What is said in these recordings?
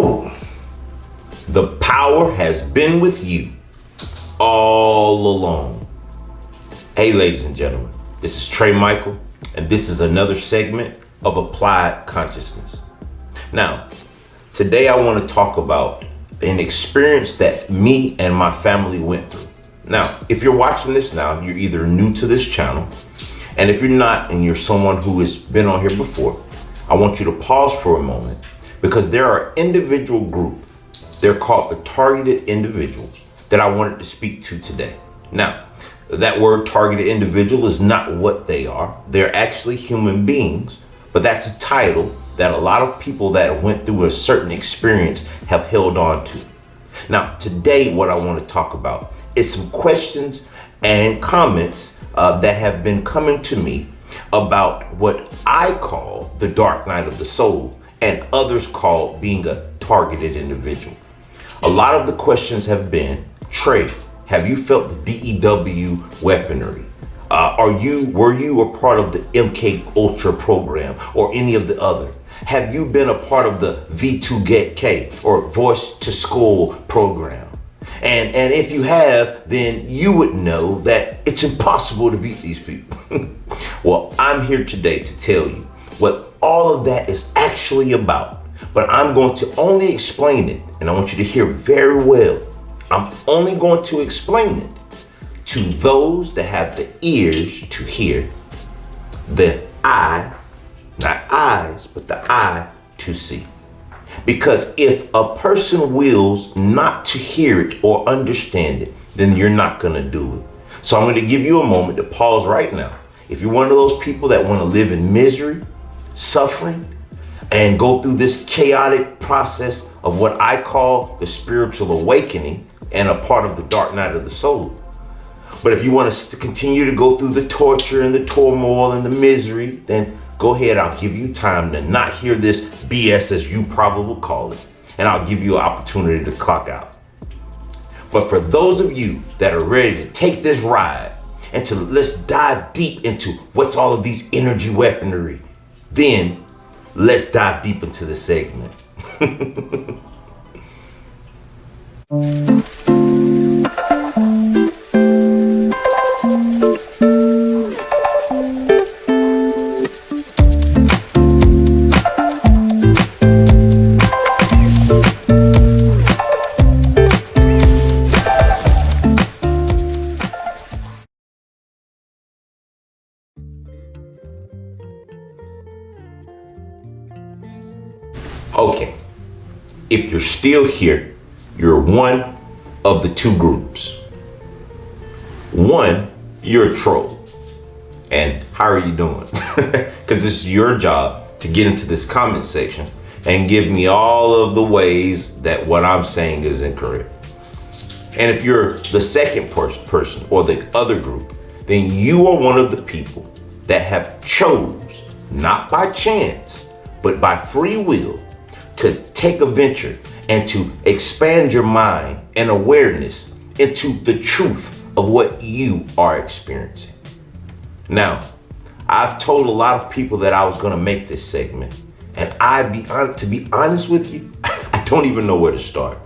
know the power has been with you all along. Hey, ladies and gentlemen, this is Trey Michael, and this is another segment of Applied Consciousness. Now, today I want to talk about an experience that me and my family went through. Now, if you're watching this now, you're either new to this channel, and if you're not and you're someone who has been on here before, I want you to pause for a moment, because there are individual groups, they're called the targeted individuals, that I wanted to speak to today. Now, that word targeted individual is not what they are. They're actually human beings, but that's a title that a lot of people that went through a certain experience have held on to. Now, today, what I want to talk about is some questions and comments that have been coming to me about what I call the dark night of the soul, and others call being a targeted individual. A lot of the questions have been, Trey, have you felt the DEW weaponry? Were you a part of the MK Ultra program or any of the other? Have you been a part of the V2Get or Voice to School program? And if you have, then you would know that it's impossible to beat these people. Well, I'm here today to tell you what all of that is actually about. But I'm going to only explain it, and I want you to hear very well. I'm only going to explain it to those that have the ears to hear, the eye, not eyes, but the eye to see. Because if a person wills not to hear it or understand it, then you're not going to do it. So I'm going to give you a moment to pause right now. If you're one of those people that want to live in misery, suffering, and go through this chaotic process of what I call the spiritual awakening and a part of the dark night of the soul. But if you want us to continue to go through the torture and the turmoil and the misery, then go ahead. I'll give you time to not hear this BS, as you probably call it, and I'll give you an opportunity to clock out. But for those of you that are ready to take this ride and to let's dive deep into what's all of these energy weaponry, then let's dive deep into the segment. Okay, if you're still here, you're one of the two groups. One, you're a troll. And how are you doing? Because it's your job to get into this comment section and give me all of the ways that what I'm saying is incorrect. And if you're the second person or the other group, then you are one of the people that have chose, not by chance, but by free will, to take a venture and to expand your mind and awareness into the truth of what you are experiencing. Now, I've told a lot of people that I was going to make this segment, and to be honest with you, I don't even know where to start.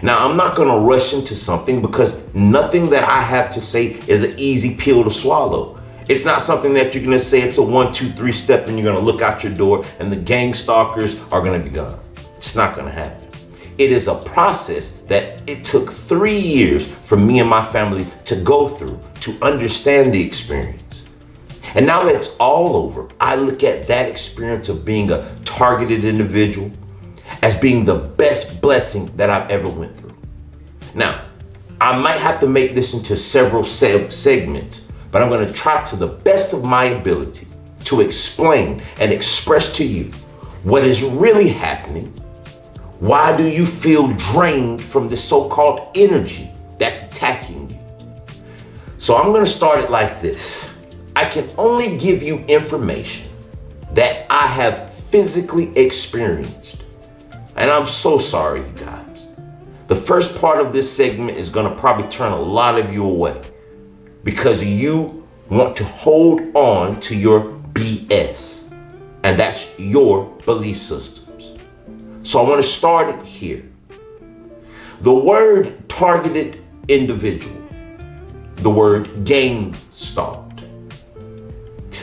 Now, I'm not going to rush into something because nothing that I have to say is an easy pill to swallow. It's not something that you're going to say it's a 1, 2, 3 step and you're going to look out your door and the gang stalkers are going to be gone. It's not going to happen. It is a process that it took 3 years for me and my family to go through to understand the experience. And now that it's all over, I look at that experience of being a targeted individual as being the best blessing that I've ever went through. Now, I might have to make this into several segments, but I'm going to try to the best of my ability to explain and express to you what is really happening. Why do you feel drained from the so-called energy that's attacking you? So I'm going to start it like this. I can only give you information that I have physically experienced. And I'm so sorry, you guys. The first part of this segment is going to probably turn a lot of you away, because you want to hold on to your BS, and that's your belief systems. So I want to start it here. The word targeted individual, the word gang stalked,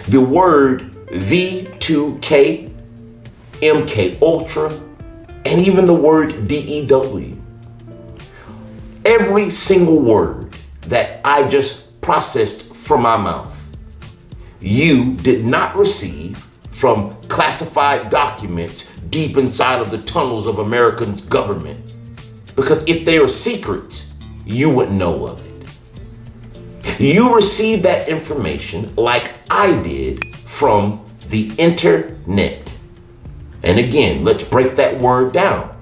the word V2K, MK Ultra, and even the word DEW. Every single word that I just processed from my mouth, you did not receive from classified documents deep inside of the tunnels of America's government. Because if they are secrets, you wouldn't know of it. You received that information like I did from the internet. And again, let's break that word down.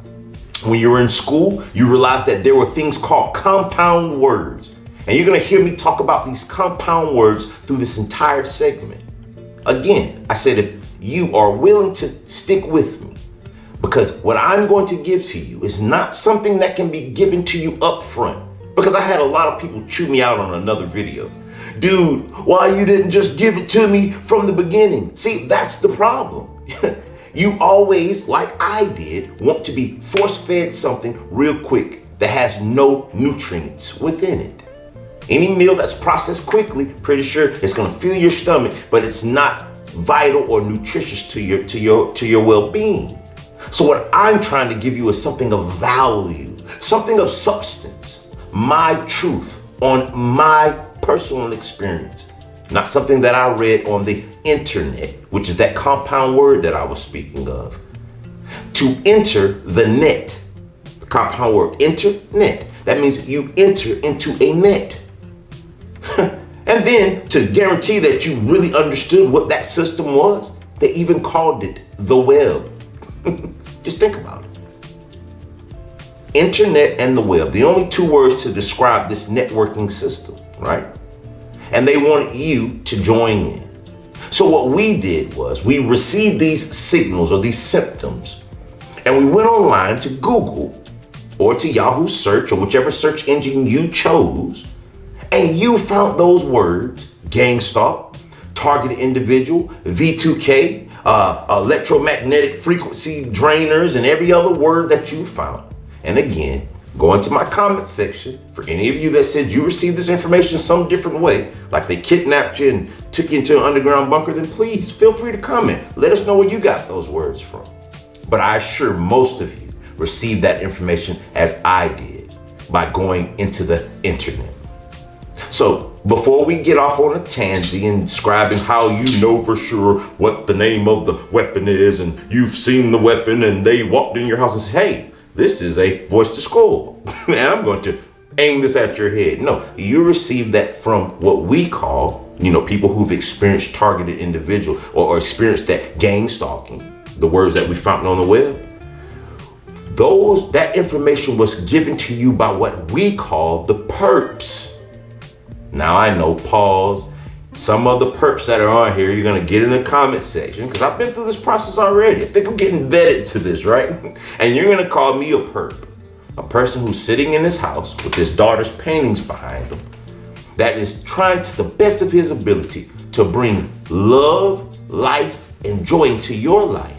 When you were in school, you realized that there were things called compound words. And you're gonna hear me talk about these compound words through this entire segment. Again, I said, if you are willing to stick with me, because what I'm going to give to you is not something that can be given to you up front. Because I had a lot of people chew me out on another video. Dude, why you didn't just give it to me from the beginning? See, that's the problem. You always, like I did, want to be force-fed something real quick that has no nutrients within it. Any meal that's processed quickly, pretty sure it's gonna fill your stomach, but it's not vital or nutritious to your well-being. So what I'm trying to give you is something of value, something of substance, my truth on my personal experience, not something that I read on the internet, which is that compound word that I was speaking of. To enter the net, the compound word, internet, that means you enter into a net. And then to guarantee that you really understood what that system was, they even called it the web. Just think about it. Internet and the web, the only two words to describe this networking system, right? And they wanted you to join in. So what we did was we received these signals or these symptoms, and we went online to Google or to Yahoo search or whichever search engine you chose, and you found those words: gang stalk, targeted individual, V2K, electromagnetic frequency drainers, and every other word that you found. And again, go into my comment section for any of you that said you received this information some different way, like they kidnapped you and took you into an underground bunker, then please feel free to comment. Let us know where you got those words from. But I assure most of you received that information as I did, by going into the internet. So before we get off on a tangent and describing how you know for sure what the name of the weapon is, and you've seen the weapon and they walked in your house and said, hey, this is a voice to skull, and I'm going to aim this at your head. No, you received that from what we call, people who've experienced targeted individual or experienced that gang stalking, the words that we found on the web. That information was given to you by what we call the perps. Now I know, pause. Some of the perps that are on here, you're gonna get in the comment section, because I've been through this process already. I think I'm getting vetted to this, right? And you're gonna call me a perp, a person who's sitting in his house with his daughter's paintings behind him, that is trying to the best of his ability to bring love, life, and joy into your life.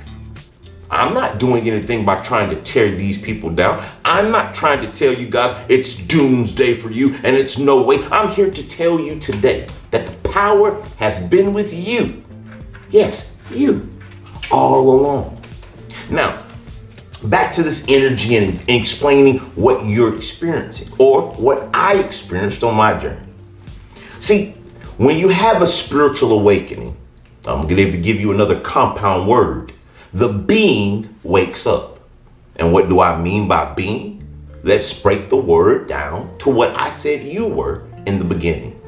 I'm not doing anything by trying to tear these people down. I'm not trying to tell you guys it's doomsday for you and it's no way. I'm here to tell you today that the power has been with you. Yes, you, all along. Now, back to this energy and explaining what you're experiencing or what I experienced on my journey. See, when you have a spiritual awakening, I'm going to give you another compound word. The being wakes up. And what do I mean by being? Let's break the word down to what I said you were in the beginning.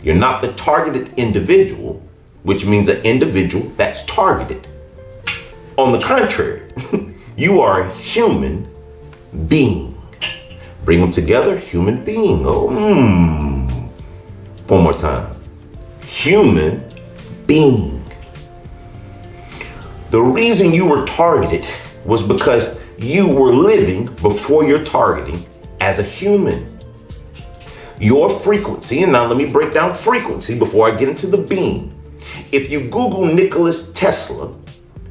You're not the targeted individual, which means an individual that's targeted. On the contrary, you are a human being. Bring them together, human being. One more time. Human being. The reason you were targeted was because you were living before your targeting as a human. Your frequency, and now let me break down frequency before I get into the being. If you Google Nikola Tesla,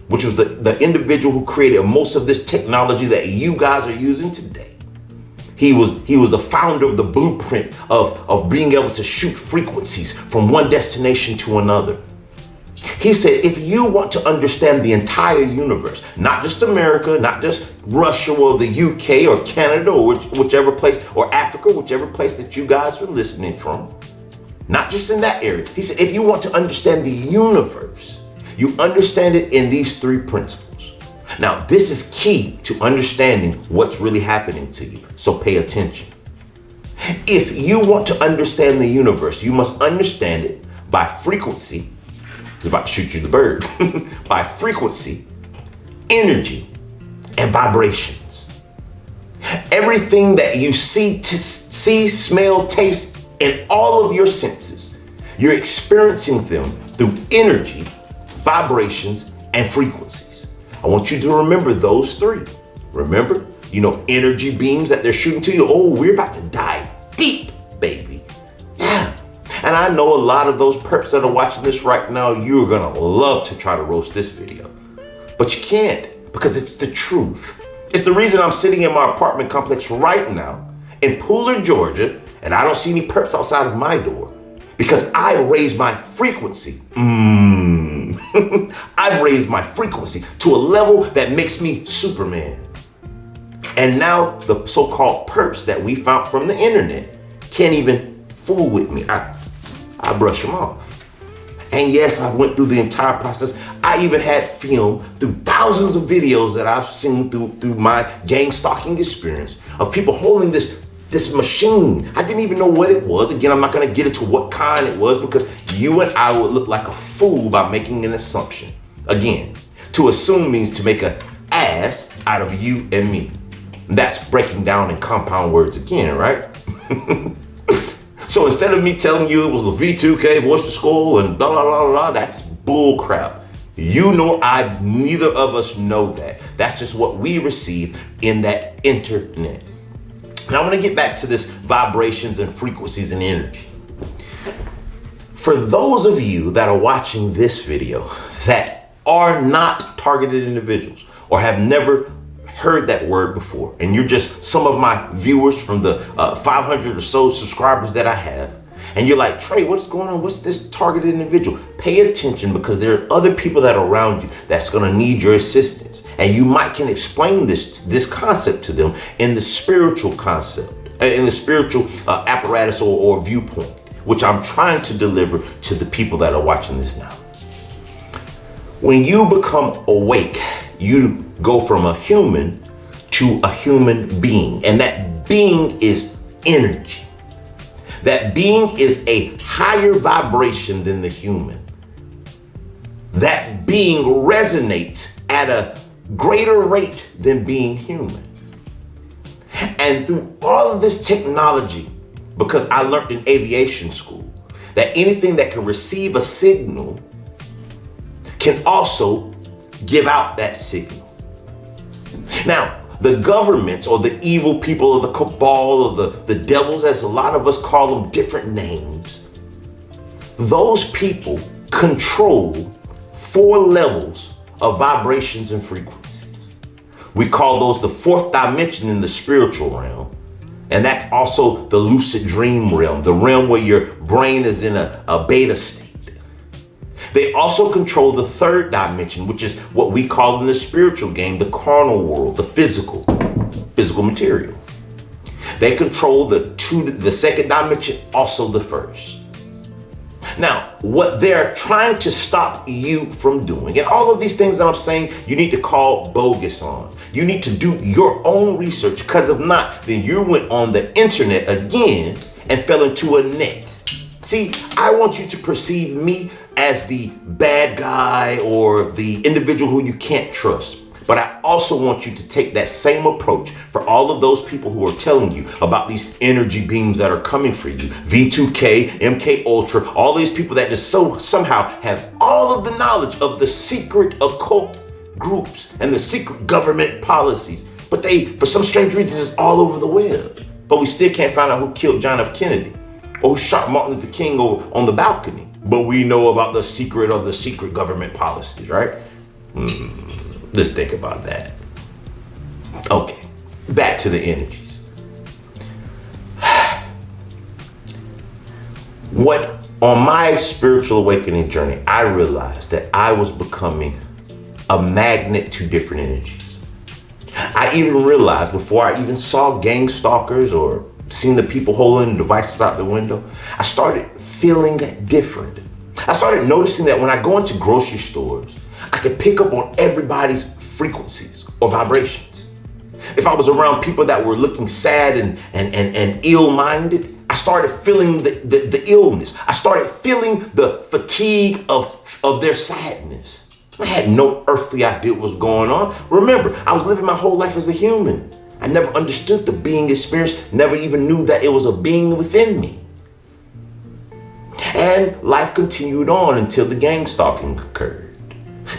which was the individual who created most of this technology that you guys are using today. He was the founder of the blueprint of being able to shoot frequencies from one destination to another. He said, if you want to understand the entire universe, not just America, not just Russia or the UK or Canada or whichever place, or Africa, whichever place that you guys are listening from, not just in that area. He said, if you want to understand the universe, you understand it in these three principles. Now, this is key to understanding what's really happening to you. So pay attention. If you want to understand the universe, you must understand it by frequency. He's about to shoot you the bird. By frequency, energy, and vibrations. Everything that you see, smell, taste, and all of your senses, you're experiencing them through energy, vibrations, and frequencies. I want you to remember those three. Remember, energy beams that they're shooting to you. Oh, we're about to dive deep, baby. Yeah. And I know a lot of those perps that are watching this right now, you're gonna love to try to roast this video, but you can't, because it's the truth. It's the reason I'm sitting in my apartment complex right now in Pooler, Georgia, and I don't see any perps outside of my door, because I raised my frequency. I've raised my frequency to a level that makes me Superman. And now the so-called perps that we found from the internet can't even fool with me. I brush them off. And yes, I've went through the entire process. I even had film through thousands of videos that I've seen through my gang stalking experience of people holding this machine. I didn't even know what it was. Again, I'm not gonna get into what kind it was, because you and I would look like a fool by making an assumption. Again, to assume means to make an ass out of you and me. That's breaking down in compound words again, right? So instead of me telling you it was the V2K voice to school and blah, blah, blah, blah, that's bull crap. You nor I, neither of us know that. That's just what we receive in that internet. Now I want to get back to this vibrations and frequencies and energy. For those of you that are watching this video that are not targeted individuals or have never heard that word before, and you're just some of my viewers from the 500 or so subscribers that I have, and you're like, Trey, what's going on? What's this targeted individual? Pay attention, because there are other people that are around you that's going to need your assistance, and you might can explain this concept to them in the spiritual concept, in the spiritual apparatus or viewpoint, which I'm trying to deliver to the people that are watching this now. When you become awake, you go from a human to a human being, and that being is energy. That being is a higher vibration than the human. That being resonates at a greater rate than being human. And through all of this technology, because I learned in aviation school that anything that can receive a signal can also give out that signal. Now, the governments or the evil people or the cabal or the devils, as a lot of us call them different names, those people control 4 levels of vibrations and frequencies. We call those the 4th dimension in the spiritual realm. And that's also the lucid dream realm, the realm where your brain is in a beta state. They also control the 3rd dimension, which is what we call in the spiritual game, the carnal world, the physical material. They control the 2nd dimension, also the 1st. Now, what they're trying to stop you from doing, and all of these things that I'm saying, you need to call bogus on. You need to do your own research, because if not, then you went on the internet again and fell into a net. See, I want you to perceive me as the bad guy or the individual who you can't trust. But I also want you to take that same approach for all of those people who are telling you about these energy beams that are coming for you. V2K, MK Ultra, all these people that just somehow have all of the knowledge of the secret occult groups and the secret government policies. But they, for some strange reason, is all over the web. But we still can't find out who killed John F. Kennedy or who shot Martin Luther King on the balcony. But we know about the secret of the secret government policies, right? Let's think about that. Okay, back to the energies. On my spiritual awakening journey, I realized that I was becoming a magnet to different energies. I even realized before I even saw gang stalkers or seen the people holding devices out the window, I started feeling different. I started noticing that when I go into grocery stores, I could pick up on everybody's frequencies or vibrations. If I was around people that were looking sad and ill-minded, I started feeling the illness. I started feeling the fatigue of their sadness. I had no earthly idea what was going on. Remember, I was living my whole life as a human. I never understood the being experience, never even knew that it was a being within me. And life continued on until the gang stalking occurred.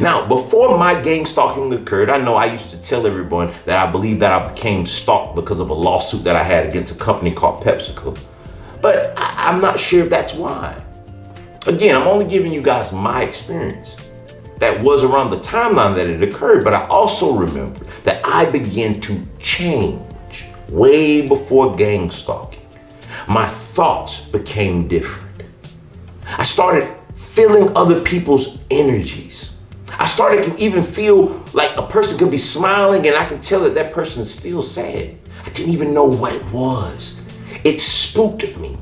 Now, before my gang stalking occurred, I know I used to tell everyone that I believe that I became stalked because of a lawsuit that I had against a company called PepsiCo. But I'm not sure if that's why. Again, I'm only giving you guys my experience. That was around the timeline that it occurred, but I also remember that I began to change way before gang stalking. My thoughts became different. I started feeling other people's energies. I started to even feel like a person could be smiling and I can tell that that person is still sad. I didn't even know what it was. It spooked me.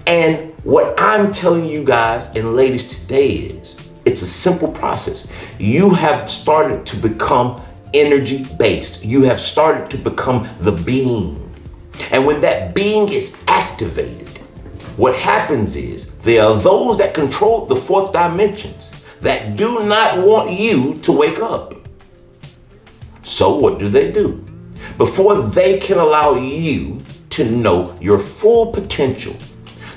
And what I'm telling you guys and ladies today is, it's a simple process. You have started to become energy based. You have started to become the being. And when that being is activated, what happens is there are those that control the fourth dimensions that do not want you to wake up. So what do? Before they can allow you to know your full potential,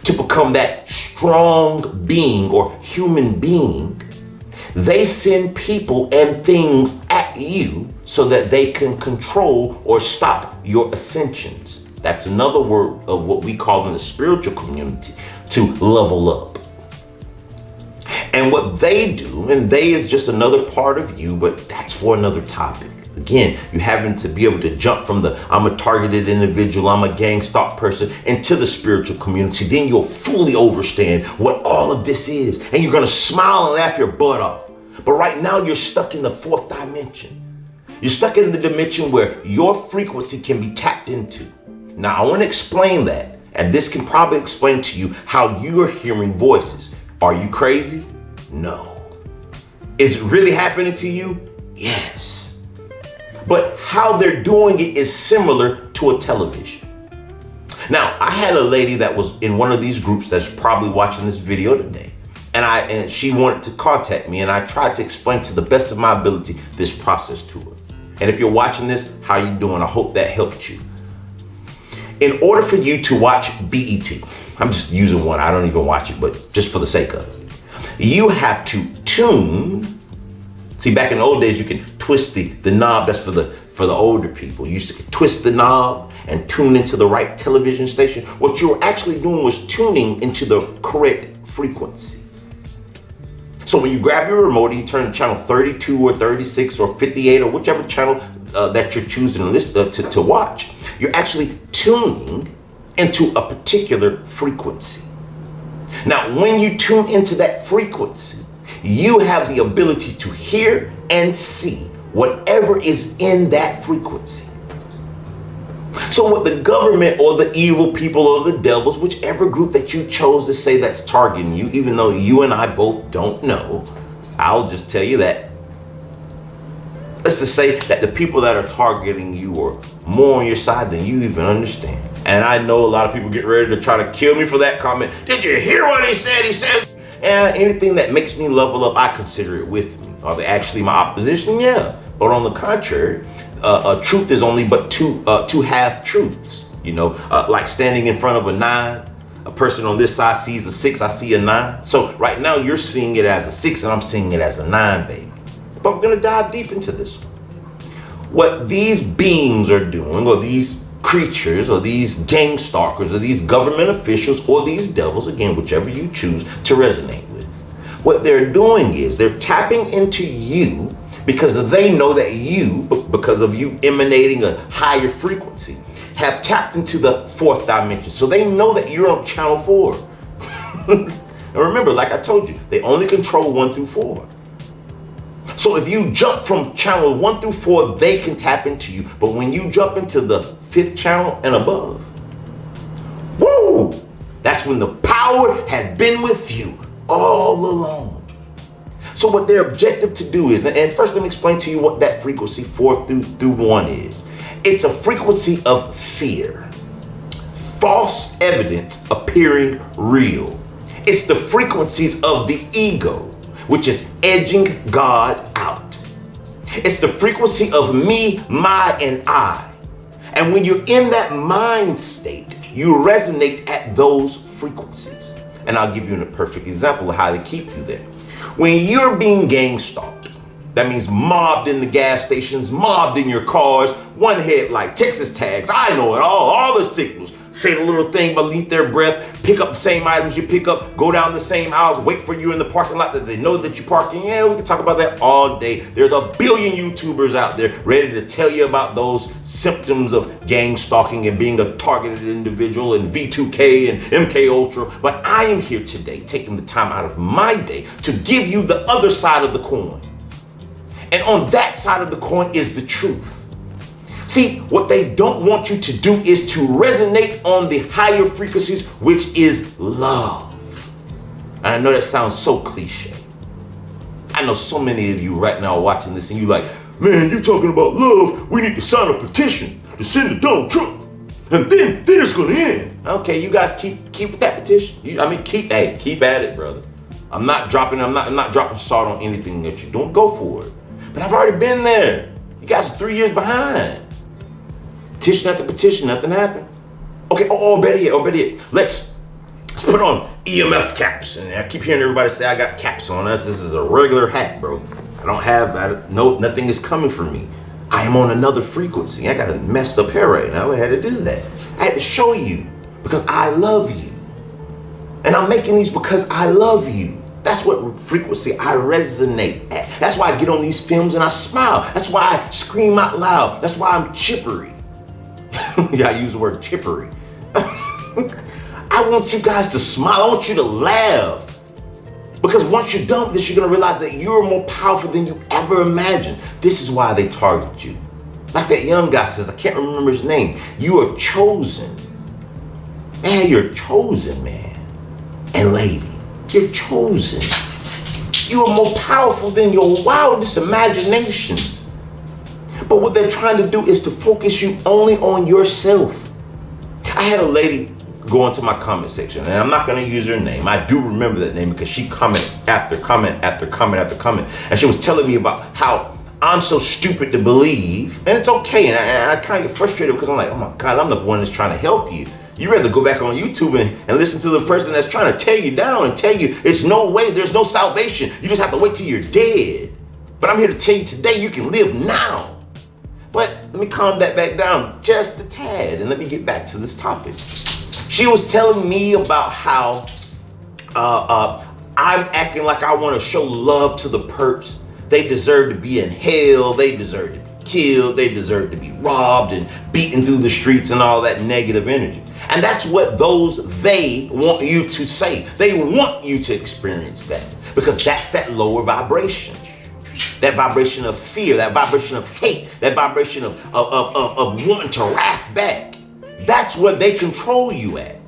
to become that strong being or human being, they send people and things at you so that they can control or stop your ascensions. That's another word of what we call in the spiritual community to level up. And what they do, and they is just another part of you, but that's for another topic. Again, you having to be able to jump from the I'm a targeted individual, I'm a gang stalk person into the spiritual community. Then you'll fully understand what all of this is. And you're going to smile and laugh your butt off. But right now you're stuck in the fourth dimension. You're stuck in the dimension where your frequency can be tapped into. Now I want to explain that. And this can probably explain to you how you're hearing voices. Are you crazy? No. Is it really happening to you? Yes. But how they're doing it is similar to a television. Now, I had a lady that was in one of these groups that's probably watching this video today. And she wanted to contact me, and I tried to explain to the best of my ability this process to her. And if you're watching this, how you doing? I hope that helped you. In order for you to watch BET, I'm just using one, I don't even watch it, but just for the sake of it, you have to tune. See, back in the old days, you can twist the knob. That's for the older people. You used to twist the knob and tune into the right television station. What you were actually doing was tuning into the correct frequency. So when you grab your remote, you turn to channel 32 or 36 or 58 or whichever channel that you're choosing to watch, you're actually tuning into a particular frequency. Now, when you tune into that frequency, you have the ability to hear and see whatever is in that frequency. So what the government or the evil people or the devils, whichever group that you chose to say that's targeting you, even though you and I both don't know, I'll just tell you that. Let's just say that the people that are targeting you are more on your side than you even understand. And I know a lot of people get ready to try to kill me for that comment. Did you hear what he said? He said, and anything that makes me level up, I consider it with me. Are they actually my opposition? Yeah. But on the contrary, truth is only but two half truths. You know, like standing in front of a 9, a person on this side sees a 6, I see a 9. So right now you're seeing it as a 6 and I'm seeing it as a 9, baby. But we're going to dive deep into this one. What these beings are doing, or these creatures, or these gang stalkers, or these government officials, or these devils, again, whichever you choose to resonate with. What they're doing is they're tapping into you because they know that you, because of you emanating a higher frequency, have tapped into the fourth dimension. So they know that you're on channel 4. And remember, like I told you, they only control 1 through 4. So if you jump from channel 1 through 4, they can tap into you. But when you jump into the 5th channel and above, woo, that's when the power has been with you all along. So what their objective to do is, and first let me explain to you what that frequency 4 through 1 is. It's a frequency of fear. False evidence appearing real. It's the frequencies of the ego, which is edging God out. It's the frequency of me, my, and I. And when you're in that mind state, you resonate at those frequencies. And I'll give you a perfect example of how they keep you there. When you're being gang stalked, that means mobbed in the gas stations, mobbed in your cars, one headlight, Texas tags, I know it all the signals. Say the little thing beneath their breath, pick up the same items you pick up, go down the same aisles, wait for you in the parking lot that they know that you're parking. Yeah, we can talk about that all day. There's a billion YouTubers out there ready to tell you about those symptoms of gang stalking and being a targeted individual and V2K and MK Ultra. But I am here today taking the time out of my day to give you the other side of the coin. And on that side of the coin is the truth. See, what they don't want you to do is to resonate on the higher frequencies, which is love. And I know that sounds so cliche. I know so many of you right now are watching this and you're like, man, you're talking about love. We need to sign a petition to send to Donald Trump. And then it's gonna end. Okay, you guys keep that petition. Keep at it, brother. I'm not dropping salt on anything that you're doing. Go for it. But I've already been there. You guys are 3 years behind. Petition after petition, nothing happened. Okay, better yet, let's put on EMF caps. And I keep hearing everybody say I got caps on us. This is a regular hat, bro. Nothing is coming for me. I am on another frequency. I got a messed up hair right now. I had to do that. I had to show you because I love you. And I'm making these because I love you. That's what frequency I resonate at. That's why I get on these films and I smile. That's why I scream out loud. That's why I'm chippery. Yeah, I use the word chippery. I want you guys to smile. I want you to laugh. Because once you're done with this, you're going to realize that you're more powerful than you ever imagined. This is why they target you. Like that young guy says, I can't remember his name. You are chosen. Man, you're chosen, man. And lady, you're chosen. You are more powerful than your wildest imaginations. But what they're trying to do is to focus you only on yourself. I had a lady go into my comment section, and I'm not going to use her name. I do remember that name because she commented after comment after comment after comment. And she was telling me about how I'm so stupid to believe. And it's okay. And I kind of get frustrated because I'm like, oh my God, I'm the one that's trying to help you. You'd rather go back on YouTube and listen to the person that's trying to tear you down and tell you it's no way, there's no salvation. You just have to wait till you're dead. But I'm here to tell you today you can live now. But let me calm that back down just a tad and let me get back to this topic. She was telling me about how I'm acting like I want to show love to the perps. They deserve to be in hell. They deserve to be killed. They deserve to be robbed and beaten through the streets and all that negative energy. And that's what they want you to say. They want you to experience that because that's that lower vibration. That vibration of fear, that vibration of hate, that vibration of wanting to wrath back. That's where they control you at.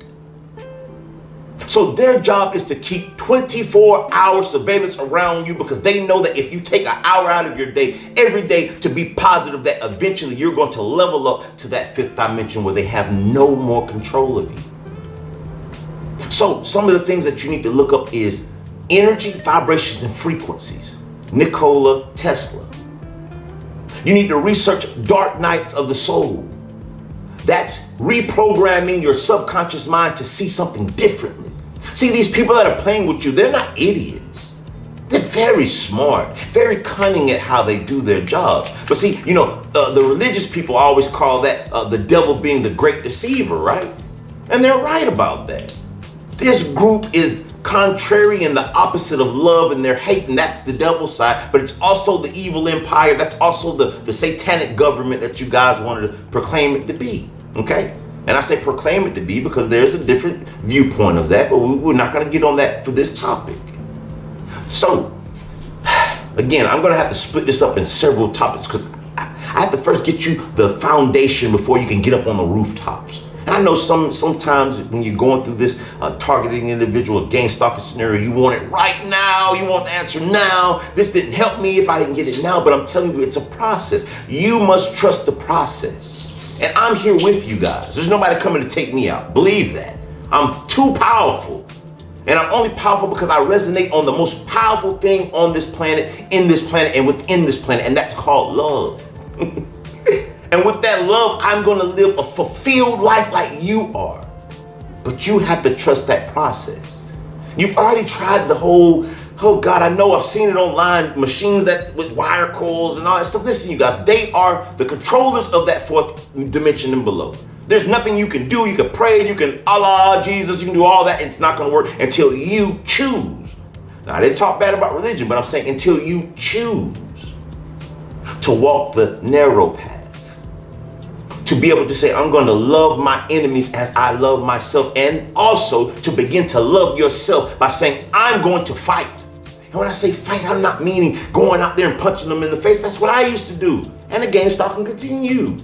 So their job is to keep 24-hour surveillance around you because they know that if you take an hour out of your day, every day to be positive, that eventually you're going to level up to that 5th dimension where they have no more control of you. So some of the things that you need to look up is energy, vibrations, and frequencies. Nikola Tesla. You need to research dark nights of the soul. That's reprogramming your subconscious mind to see something differently. See, these people that are playing with you, they're not idiots. They're very smart, very cunning at how they do their jobs. But see, the religious people always call that the devil being the great deceiver, right? And they're right about that. This group is contrary and the opposite of love, and they're hate, and that's the devil's side. But it's also the evil empire. That's also the satanic government that you guys wanted to proclaim it to be. Okay? And I say proclaim it to be because there's a different viewpoint of that, but we're not going to get on that for this topic. So, again, I'm going to have to split this up in several topics because I have to first get you the foundation before you can get up on the rooftops. And I know sometimes when you're going through this targeting individual gang stalking scenario, you want it right now. You want the answer now. This didn't help me if I didn't get it now. But I'm telling you, it's a process. You must trust the process. And I'm here with you guys. There's nobody coming to take me out. Believe that. I'm too powerful. And I'm only powerful because I resonate on the most powerful thing on this planet, in this planet, and within this planet. And that's called love. And with that love, I'm going to live a fulfilled life like you are. But you have to trust that process. You've already tried the whole, oh God, I know I've seen it online, machines that with wire coils and all that stuff. Listen, you guys, they are the controllers of that fourth dimension and below. There's nothing you can do. You can pray, you can Allah, Jesus, you can do all that. And it's not going to work until you choose. Now, I didn't talk bad about religion, but I'm saying until you choose to walk the narrow path. To be able to say, I'm going to love my enemies as I love myself. And also to begin to love yourself by saying, I'm going to fight. And when I say fight, I'm not meaning going out there and punching them in the face. That's what I used to do. And the game stalk can continue.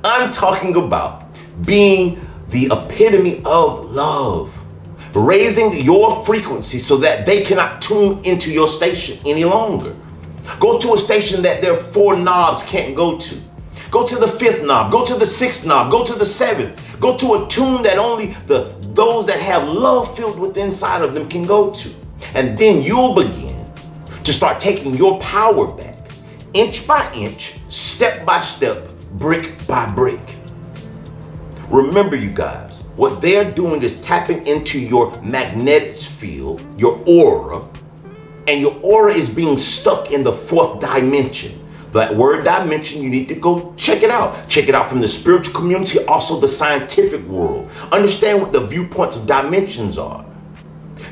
I'm talking about being the epitome of love. Raising your frequency so that they cannot tune into your station any longer. Go to a station that their 4 knobs can't go to. Go to the 5th knob, go to the 6th knob, go to the 7th. Go to a tune that only those that have love filled within inside of them can go to. And then you'll begin to start taking your power back, inch by inch, step by step, brick by brick. Remember, you guys, what they're doing is tapping into your magnetic field, your aura, and your aura is being stuck in the 4th dimension. That word dimension, you need to go check it out. Check it out from the spiritual community, also the scientific world. Understand what the viewpoints of dimensions are.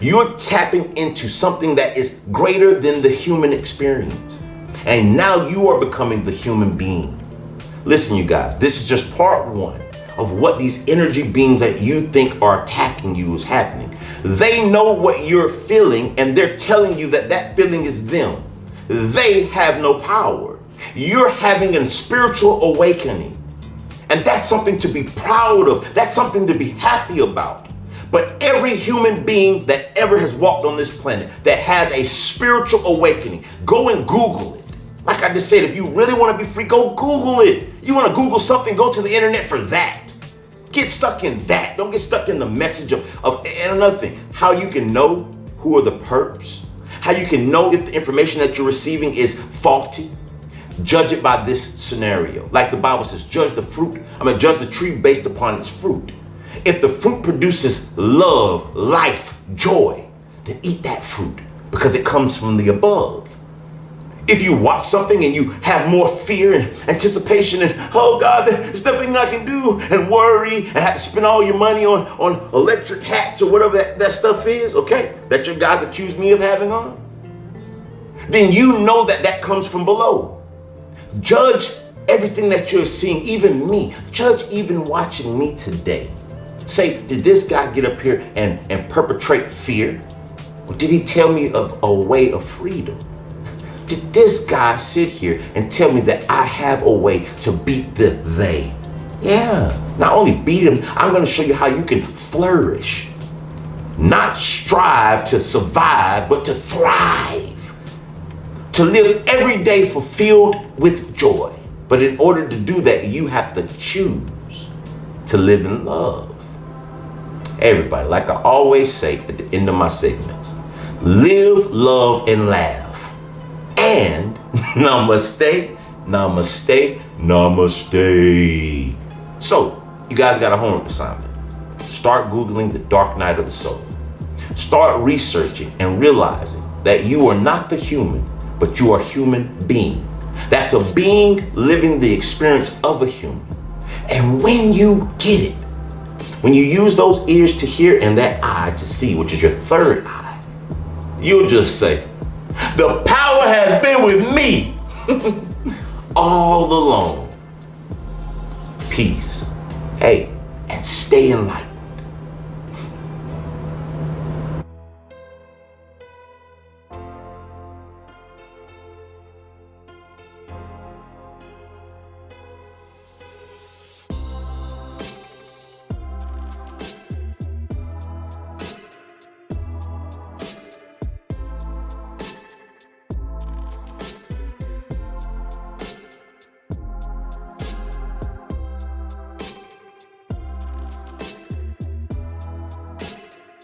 You're tapping into something that is greater than the human experience. And now you are becoming the human being. Listen, you guys, this is just part 1 of what these energy beings that you think are attacking you is happening. They know what you're feeling and they're telling you that that feeling is them. They have no power. You're having a spiritual awakening. And that's something to be proud of. That's something to be happy about. But every human being that ever has walked on this planet that has a spiritual awakening, go and Google it. Like I just said, if you really want to be free, go Google it. You want to Google something, go to the internet for that. Get stuck in that. Don't get stuck in the message of and another thing, how you can know who are the perps, how you can know if the information that you're receiving is faulty. Judge it by this scenario. Like the Bible says, judge the tree based upon its fruit. If the fruit produces love, life, joy, then eat that fruit because it comes from the above. If you watch something and you have more fear and anticipation and, oh God, there's nothing I can do, and worry and have to spend all your money on electric hats or whatever that stuff is, okay, that your guys accuse me of having on, then you know that that comes from below. Judge everything that you're seeing, even me. Judge even watching me today. Say, did this guy get up here and perpetrate fear? Or did he tell me of a way of freedom? Did this guy sit here and tell me that I have a way to beat the they? Yeah, not only beat him, I'm going to show you how you can flourish. Not strive to survive, but to thrive. To live every day fulfilled with joy. But in order to do that, you have to choose to live in love. Everybody, like I always say at the end of my segments, live, love, and laugh. And namaste, namaste, namaste. So, you guys got a homework assignment. Start Googling the dark night of the soul. Start researching and realizing that you are not the human, but you are a human being. That's a being living the experience of a human. And when you get it, When you use those ears to hear and that eye to see, which is your third eye, you'll just say, the power has been with me all along. Peace. Hey, and stay in light.